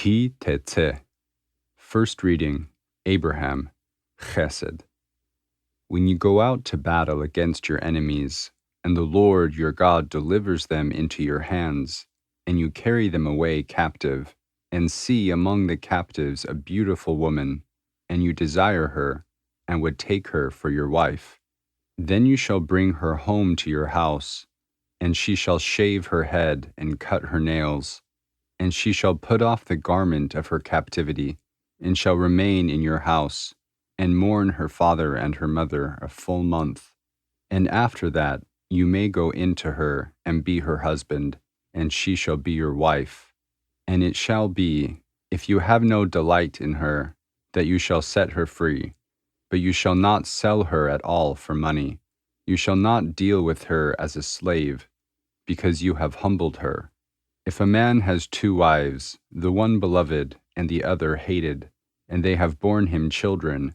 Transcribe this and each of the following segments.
Ki Tetze. First reading, Abraham, Chesed. When you go out to battle against your enemies, and the Lord your God delivers them into your hands, and you carry them away captive, and see among the captives a beautiful woman, and you desire her, and would take her for your wife, then you shall bring her home to your house, and she shall shave her head and cut her nails, and she shall put off the garment of her captivity, and shall remain in your house, and mourn her father and her mother a full month. And after that you may go in to her and be her husband, and she shall be your wife. And it shall be, if you have no delight in her, that you shall set her free, but you shall not sell her at all for money. You shall not deal with her as a slave, because you have humbled her. If a man has two wives, the one beloved and the other hated, and they have borne him children,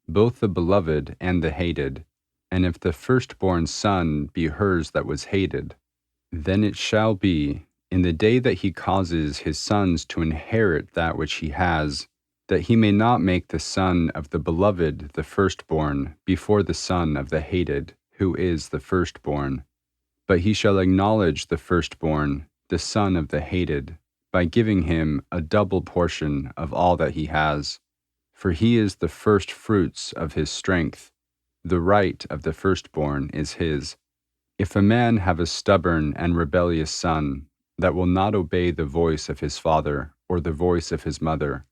both the beloved and the hated, and if the firstborn son be hers that was hated, then it shall be, in the day that he causes his sons to inherit that which he has, that he may not make the son of the beloved the firstborn before the son of the hated, who is the firstborn. But he shall acknowledge the firstborn, the son of the hated, by giving him a double portion of all that he has. For he is the first fruits of his strength. The right of the firstborn is his. If a man have a stubborn and rebellious son, that will not obey the voice of his father or the voice of his mother,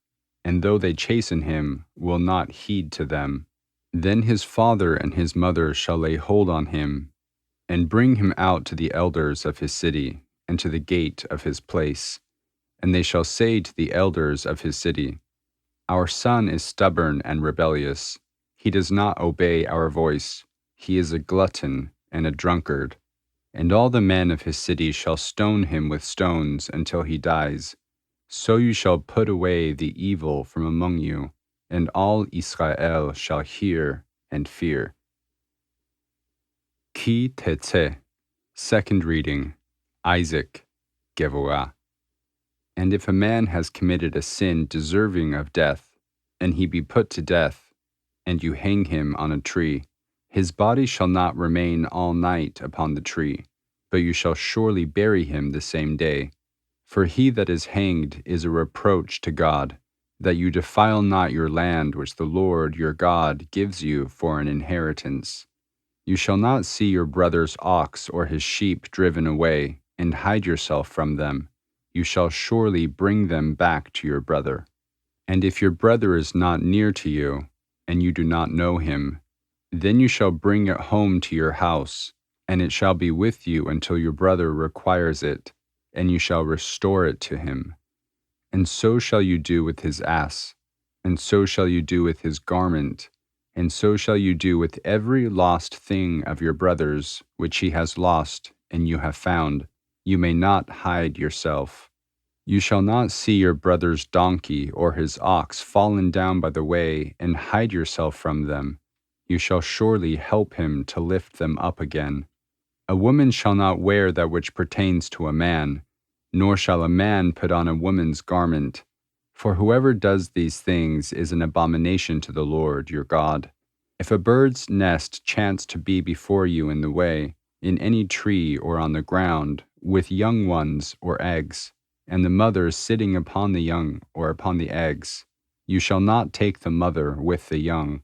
and though they chasten him, will not heed to them, then his father and his mother shall lay hold on him, and bring him out to the elders of his city, and to the gate of his place. And they shall say to the elders of his city, Our son is stubborn and rebellious. He does not obey our voice. He is a glutton and a drunkard. And all the men of his city shall stone him with stones until he dies. So you shall put away the evil from among you, and all Israel shall hear and fear. Ki Tetze. Second reading, Isaac, Gevorah. And if a man has committed a sin deserving of death, and he be put to death, and you hang him on a tree, his body shall not remain all night upon the tree, but you shall surely bury him the same day. For he that is hanged is a reproach to God, that you defile not your land which the Lord your God gives you for an inheritance. You shall not see your brother's ox or his sheep driven away, and hide yourself from them. You shall surely bring them back to your brother. And if your brother is not near to you, and you do not know him, then you shall bring it home to your house, and it shall be with you until your brother requires it, and you shall restore it to him. And so shall you do with his ass, and so shall you do with his garment, and so shall you do with every lost thing of your brother's, which he has lost, and you have found. You may not hide yourself. You shall not see your brother's donkey or his ox fallen down by the way, and hide yourself from them. You shall surely help him to lift them up again. A woman shall not wear that which pertains to a man, nor shall a man put on a woman's garment. For whoever does these things is an abomination to the Lord your God. If a bird's nest chance to be before you in the way, in any tree or on the ground, with young ones or eggs, and the mother sitting upon the young or upon the eggs, you shall not take the mother with the young.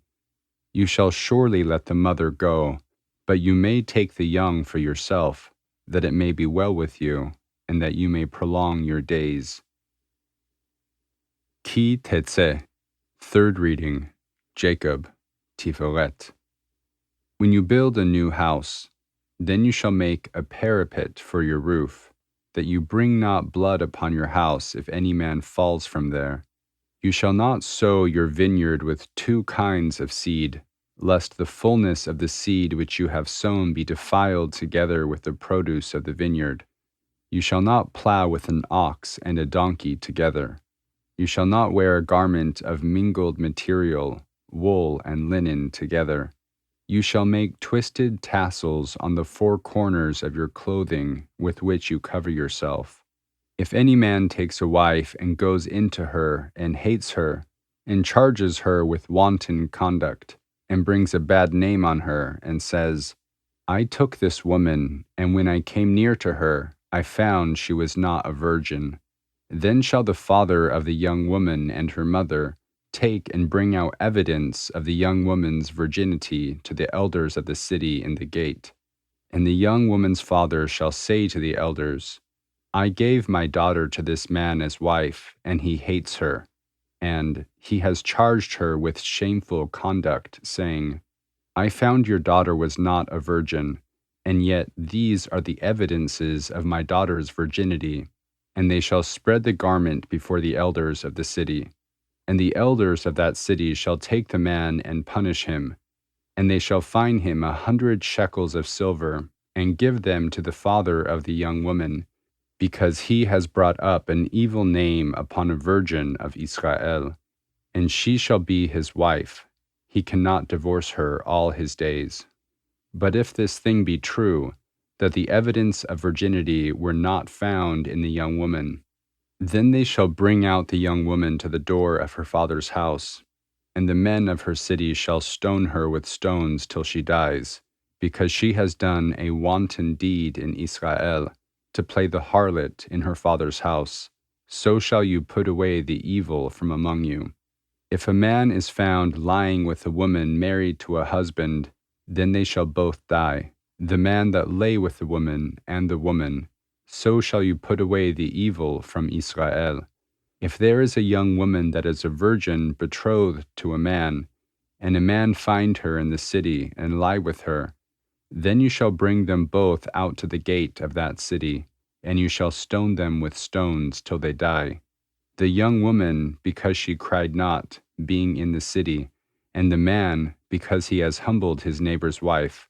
You shall surely let the mother go, but you may take the young for yourself, that it may be well with you, and that you may prolong your days. Ki Tetze. Third reading, Jacob, Tiferet. When you build a new house, then you shall make a parapet for your roof, that you bring not blood upon your house if any man falls from there. You shall not sow your vineyard with two kinds of seed, lest the fullness of the seed which you have sown be defiled together with the produce of the vineyard. You shall not plow with an ox and a donkey together. You shall not wear a garment of mingled material, wool and linen together. You shall make twisted tassels on the four corners of your clothing with which you cover yourself. If any man takes a wife and goes into her and hates her, and charges her with wanton conduct, and brings a bad name on her, and says, I took this woman, and when I came near to her, I found she was not a virgin. Then shall the father of the young woman and her mother take and bring out evidence of the young woman's virginity to the elders of the city in the gate. And the young woman's father shall say to the elders, I gave my daughter to this man as wife, and he hates her. And he has charged her with shameful conduct, saying, I found your daughter was not a virgin, and yet these are the evidences of my daughter's virginity. And they shall spread the garment before the elders of the city. And the elders of that city shall take the man and punish him. And they shall fine him 100 shekels of silver, and give them to the father of the young woman, because he has brought up an evil name upon a virgin of Israel. And she shall be his wife. He cannot divorce her all his days. But if this thing be true, that the evidence of virginity were not found in the young woman, then they shall bring out the young woman to the door of her father's house, and the men of her city shall stone her with stones till she dies, because she has done a wanton deed in Israel, to play the harlot in her father's house. So shall you put away the evil from among you. If a man is found lying with a woman married to a husband, then they shall both die, the man that lay with the woman and the woman. So shall you put away the evil from Israel. If there is a young woman that is a virgin betrothed to a man, and a man find her in the city and lie with her, then you shall bring them both out to the gate of that city, and you shall stone them with stones till they die. The young woman, because she cried not, being in the city, and the man, because he has humbled his neighbor's wife.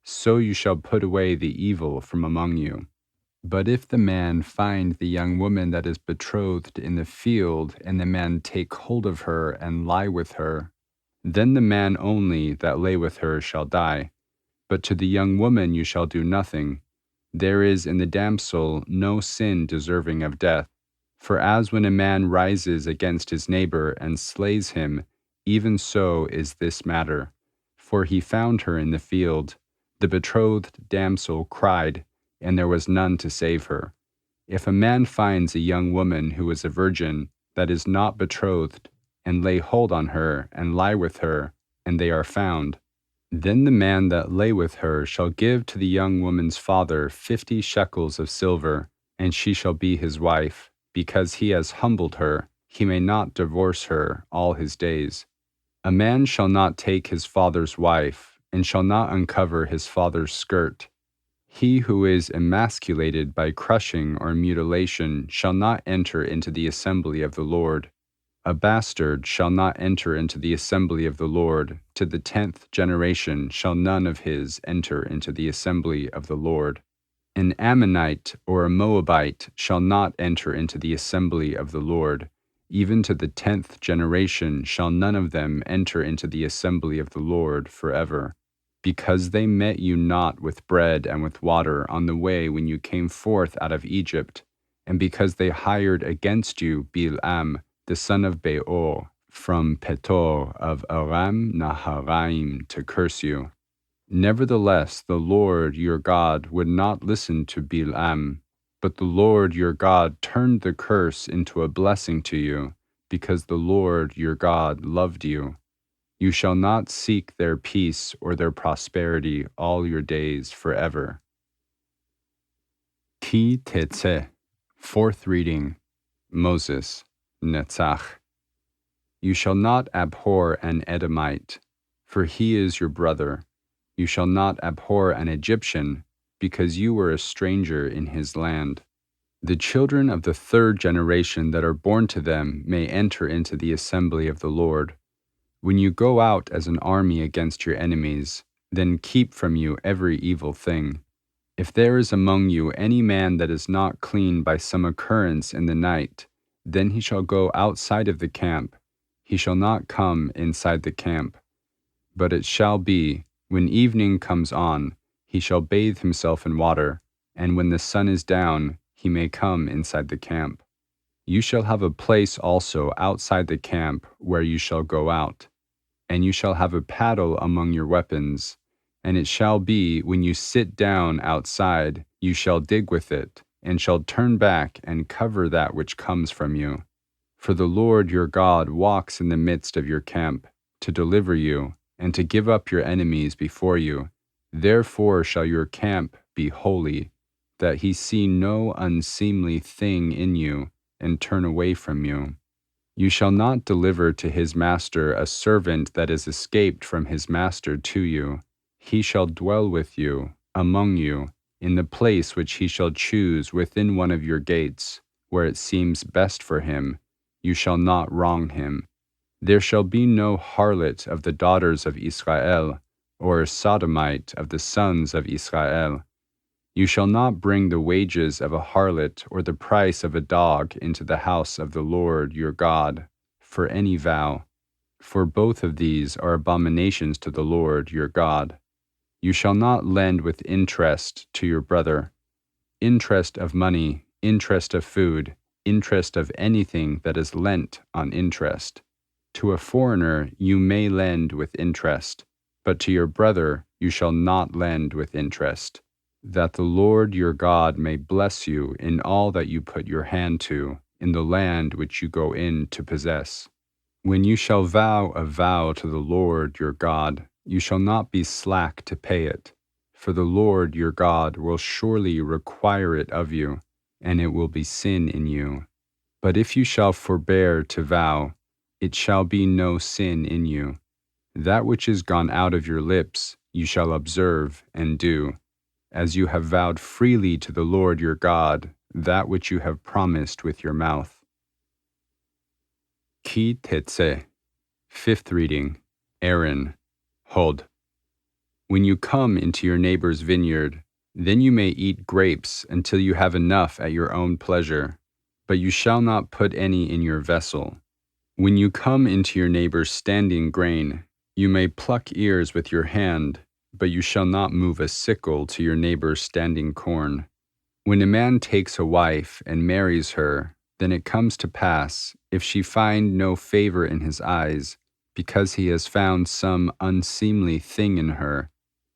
So you shall put away the evil from among you. But if the man find the young woman that is betrothed in the field, and the man take hold of her and lie with her, then the man only that lay with her shall die. But to the young woman you shall do nothing. There is in the damsel no sin deserving of death. For as when a man rises against his neighbor and slays him, even so is this matter. For he found her in the field. The betrothed damsel cried, and there was none to save her. If a man finds a young woman who is a virgin, that is not betrothed, and lay hold on her, and lie with her, and they are found, then the man that lay with her shall give to the young woman's father 50 shekels of silver, and she shall be his wife. Because he has humbled her, he may not divorce her all his days. A man shall not take his father's wife, and shall not uncover his father's skirt. He who is emasculated by crushing or mutilation shall not enter into the assembly of the Lord. A bastard shall not enter into the assembly of the Lord. To the 10th generation shall none of his enter into the assembly of the Lord. An Ammonite or a Moabite shall not enter into the assembly of the Lord. Even to the 10th generation shall none of them enter into the assembly of the Lord forever. Because they met you not with bread and with water on the way when you came forth out of Egypt, and because they hired against you Bil'am, the son of Beor, from Petor of Aram Naharaim to curse you. Nevertheless, the Lord your God would not listen to Bil'am, but the Lord your God turned the curse into a blessing to you, because the Lord your God loved you. You shall not seek their peace or their prosperity all your days forever. Ki Tetze. Fourth reading. Moses, Netzach. You shall not abhor an Edomite, for he is your brother. You shall not abhor an Egyptian, because you were a stranger in his land. The children of the 3rd generation that are born to them may enter into the assembly of the Lord. When you go out as an army against your enemies, then keep from you every evil thing. If there is among you any man that is not clean by some occurrence in the night, then he shall go outside of the camp. He shall not come inside the camp. But it shall be, when evening comes on, he shall bathe himself in water, and when the sun is down, he may come inside the camp. You shall have a place also outside the camp where you shall go out, and you shall have a paddle among your weapons. And it shall be, when you sit down outside, you shall dig with it, and shall turn back and cover that which comes from you. For the Lord your God walks in the midst of your camp, to deliver you, and to give up your enemies before you. Therefore shall your camp be holy, that he see no unseemly thing in you, and turn away from you. You shall not deliver to his master a servant that is escaped from his master to you. He shall dwell with you, among you, in the place which he shall choose within one of your gates, where it seems best for him. You shall not wrong him. There shall be no harlot of the daughters of Israel, or sodomite of the sons of Israel. You shall not bring the wages of a harlot or the price of a dog into the house of the Lord your God for any vow, for both of these are abominations to the Lord your God. You shall not lend with interest to your brother, interest of money, interest of food, interest of anything that is lent on interest. To a foreigner you may lend with interest, but to your brother you shall not lend with interest, that the Lord your God may bless you in all that you put your hand to, in the land which you go in to possess. When you shall vow a vow to the Lord your God, you shall not be slack to pay it, for the Lord your God will surely require it of you, and it will be sin in you. But if you shall forbear to vow, it shall be no sin in you. That which is gone out of your lips you shall observe and do, as you have vowed freely to the Lord your God, that which you have promised with your mouth. Ki Tetze. Fifth reading, Aaron, Hod. When you come into your neighbor's vineyard, then you may eat grapes until you have enough at your own pleasure, but you shall not put any in your vessel. When you come into your neighbor's standing grain, you may pluck ears with your hand, but you shall not move a sickle to your neighbor's standing corn. When a man takes a wife and marries her, then it comes to pass, if she find no favor in his eyes, because he has found some unseemly thing in her,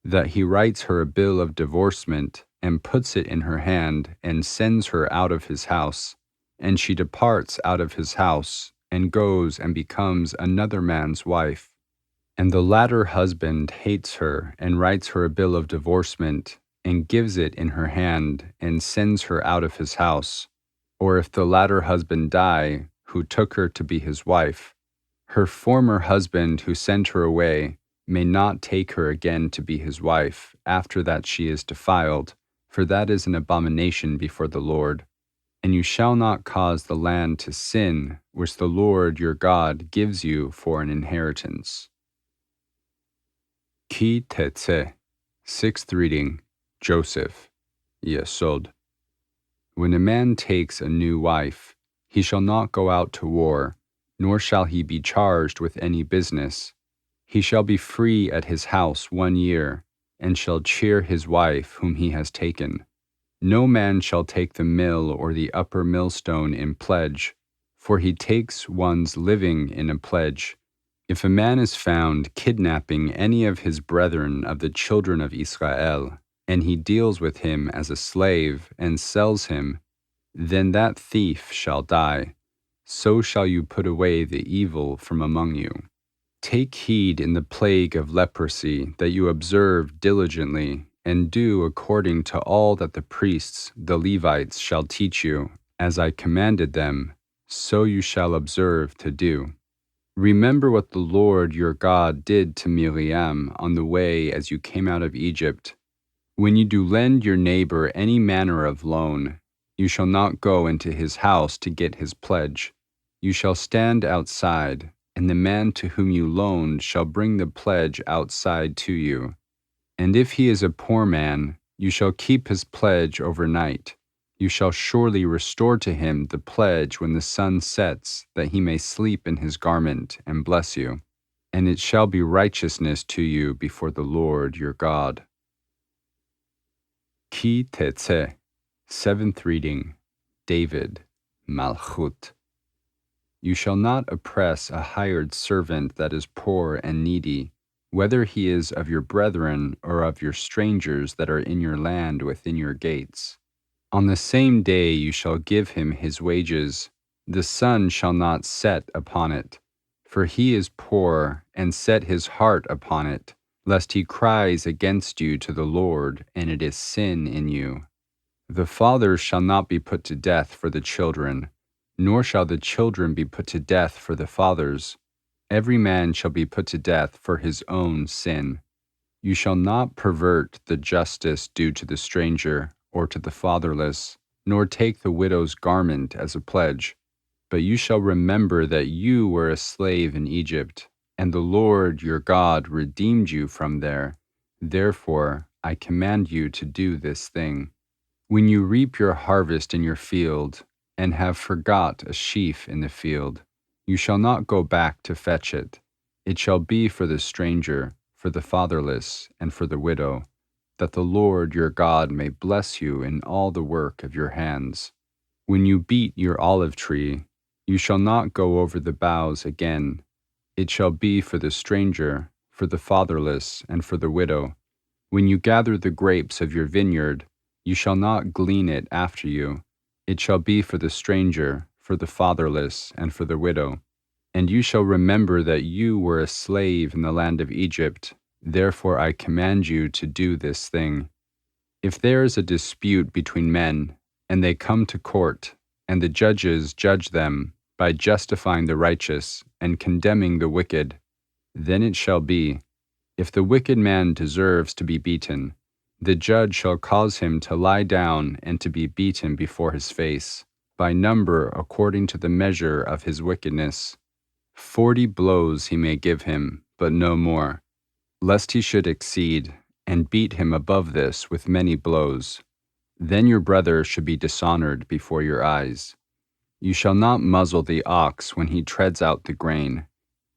that he writes her a bill of divorcement and puts it in her hand and sends her out of his house, and she departs out of his house and goes and becomes another man's wife. And the latter husband hates her and writes her a bill of divorcement and gives it in her hand and sends her out of his house. Or if the latter husband die, who took her to be his wife, her former husband who sent her away may not take her again to be his wife after that she is defiled, for that is an abomination before the Lord. And you shall not cause the land to sin, which the Lord your God gives you for an inheritance. Ki Tetze. Sixth reading, Joseph, Yesod. When a man takes a new wife, he shall not go out to war, nor shall he be charged with any business. He shall be free at his house 1 year, and shall cheer his wife whom he has taken. No man shall take the mill or the upper millstone in pledge, for he takes one's living in a pledge. If a man is found kidnapping any of his brethren of the children of Israel, and he deals with him as a slave and sells him, then that thief shall die. So shall you put away the evil from among you. Take heed in the plague of leprosy that you observe diligently, and do according to all that the priests, the Levites, shall teach you, as I commanded them, so you shall observe to do. Remember what the Lord your God did to Miriam on the way as you came out of Egypt. When you do lend your neighbor any manner of loan, you shall not go into his house to get his pledge. You shall stand outside, and the man to whom you loaned shall bring the pledge outside to you. And if he is a poor man, you shall keep his pledge overnight. You shall surely restore to him the pledge when the sun sets, that he may sleep in his garment and bless you. And it shall be righteousness to you before the Lord your God. Ki Tetze. Seventh reading, David, Malchut. You shall not oppress a hired servant that is poor and needy, whether he is of your brethren or of your strangers that are in your land within your gates. On the same day you shall give him his wages. The sun shall not set upon it, for he is poor, and set his heart upon it, lest he cries against you to the Lord, and it is sin in you. The fathers shall not be put to death for the children, nor shall the children be put to death for the fathers. Every man shall be put to death for his own sin. You shall not pervert the justice due to the stranger or to the fatherless, nor take the widow's garment as a pledge. But you shall remember that you were a slave in Egypt, and the Lord your God redeemed you from there. Therefore I command you to do this thing. When you reap your harvest in your field, and have forgot a sheaf in the field, you shall not go back to fetch it. It shall be for the stranger, for the fatherless, and for the widow, that the Lord your God may bless you in all the work of your hands. When you beat your olive tree, you shall not go over the boughs again. It shall be for the stranger, for the fatherless, and for the widow. When you gather the grapes of your vineyard, you shall not glean it after you. It shall be for the stranger, for the fatherless, and for the widow. And you shall remember that you were a slave in the land of Egypt. Therefore I command you to do this thing. If there is a dispute between men, and they come to court, and the judges judge them by justifying the righteous and condemning the wicked, then it shall be, if the wicked man deserves to be beaten, the judge shall cause him to lie down and to be beaten before his face, by number according to the measure of his wickedness. 40 blows he may give him, but no more, lest he should exceed, and beat him above this with many blows. Then your brother should be dishonored before your eyes. You shall not muzzle the ox when he treads out the grain.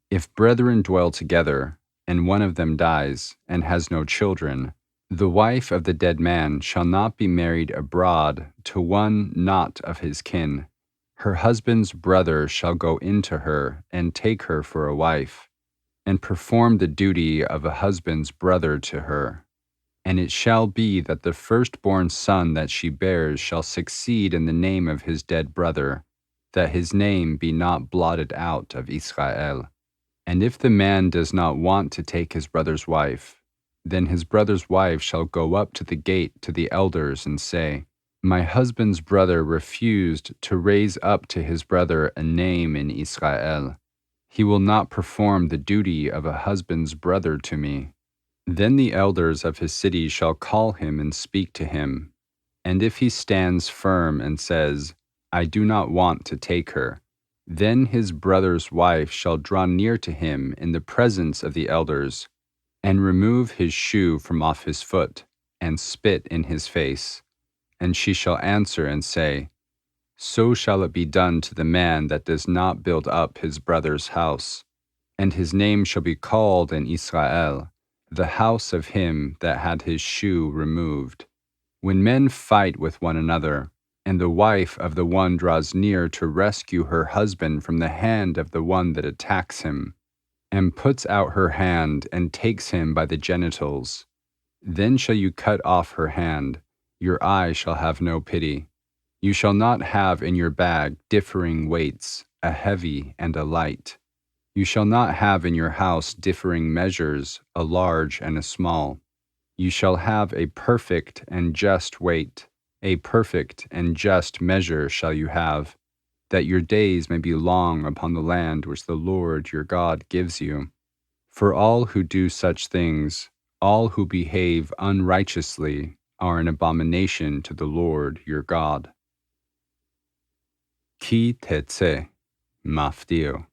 If brethren dwell together, and one of them dies, and has no children, the wife of the dead man shall not be married abroad to one not of his kin. Her husband's brother shall go into her and take her for a wife, and perform the duty of a husband's brother to her. And it shall be that the firstborn son that she bears shall succeed in the name of his dead brother, that his name be not blotted out of Israel. And if the man does not want to take his brother's wife, then his brother's wife shall go up to the gate to the elders and say, My husband's brother refused to raise up to his brother a name in Israel. He will not perform the duty of a husband's brother to me. Then the elders of his city shall call him and speak to him. And if he stands firm and says, I do not want to take her, then his brother's wife shall draw near to him in the presence of the elders, and remove his shoe from off his foot, and spit in his face. And she shall answer and say, So shall it be done to the man that does not build up his brother's house. And his name shall be called in Israel, the house of him that had his shoe removed. When men fight with one another, and the wife of the one draws near to rescue her husband from the hand of the one that attacks him, and puts out her hand and takes him by the genitals, then shall you cut off her hand. Your eye shall have no pity. You shall not have in your bag differing weights, a heavy and a light. You shall not have in your house differing measures, a large and a small. You shall have a perfect and just weight, a perfect and just measure shall you have, that your days may be long upon the land which the Lord your God gives you. For all who do such things, all who behave unrighteously, are an abomination to the Lord your God. Ki Tetze, Mafdio.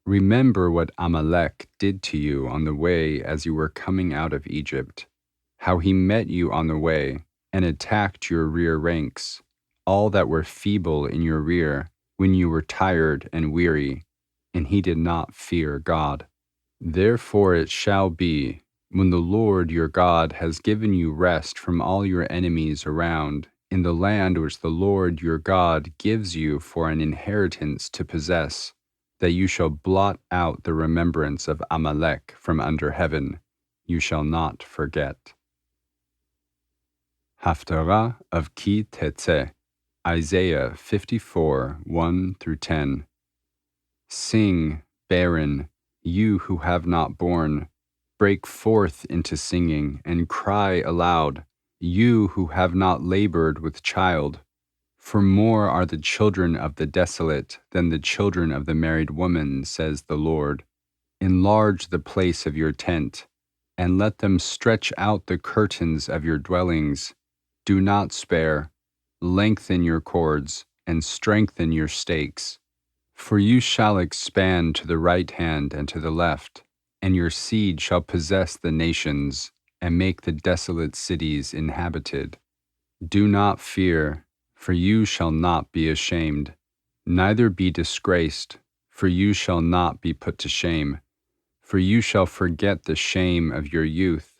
Remember what Amalek did to you on the way as you were coming out of Egypt, how he met you on the way and attacked your rear ranks, all that were feeble in your rear, when you were tired and weary, and he did not fear God. Therefore it shall be, when the Lord your God has given you rest from all your enemies around, in the land which the Lord your God gives you for an inheritance to possess, that you shall blot out the remembrance of Amalek from under heaven. You shall not forget. Haftarah of Ki Tetze, Isaiah 54, 1 through 10. Sing, barren, you who have not borne. Break forth into singing and cry aloud, you who have not labored with child. For more are the children of the desolate than the children of the married woman, says the Lord. Enlarge the place of your tent, and let them stretch out the curtains of your dwellings. Do not spare. Lengthen your cords, and strengthen your stakes. For you shall expand to the right hand and to the left, and your seed shall possess the nations, and make the desolate cities inhabited. Do not fear, for you shall not be ashamed, neither be disgraced, for you shall not be put to shame. For you shall forget the shame of your youth,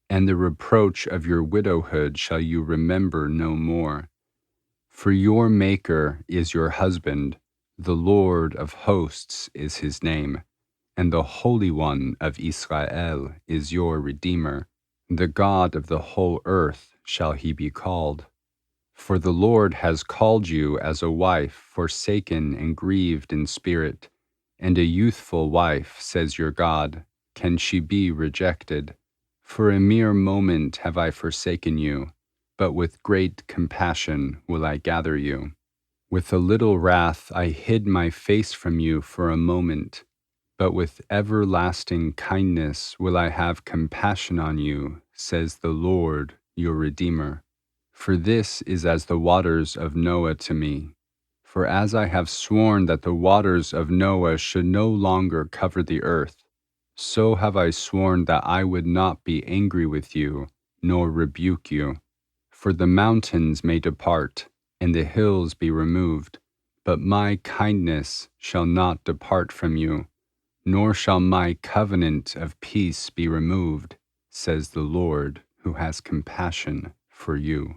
and the reproach of your widowhood shall you remember no more. For your Maker is your husband, the Lord of hosts is his name, and the Holy One of Israel is your Redeemer. The God of the whole earth shall he be called. For the Lord has called you as a wife forsaken and grieved in spirit, and a youthful wife, says your God, can she be rejected? For a mere moment have I forsaken you, but with great compassion will I gather you. With a little wrath I hid my face from you for a moment, but with everlasting kindness will I have compassion on you, says the Lord, your Redeemer. For this is as the waters of Noah to me. For as I have sworn that the waters of Noah should no longer cover the earth, so have I sworn that I would not be angry with you, nor rebuke you. For the mountains may depart, and the hills be removed, but my kindness shall not depart from you, nor shall my covenant of peace be removed, says the Lord, who has compassion for you.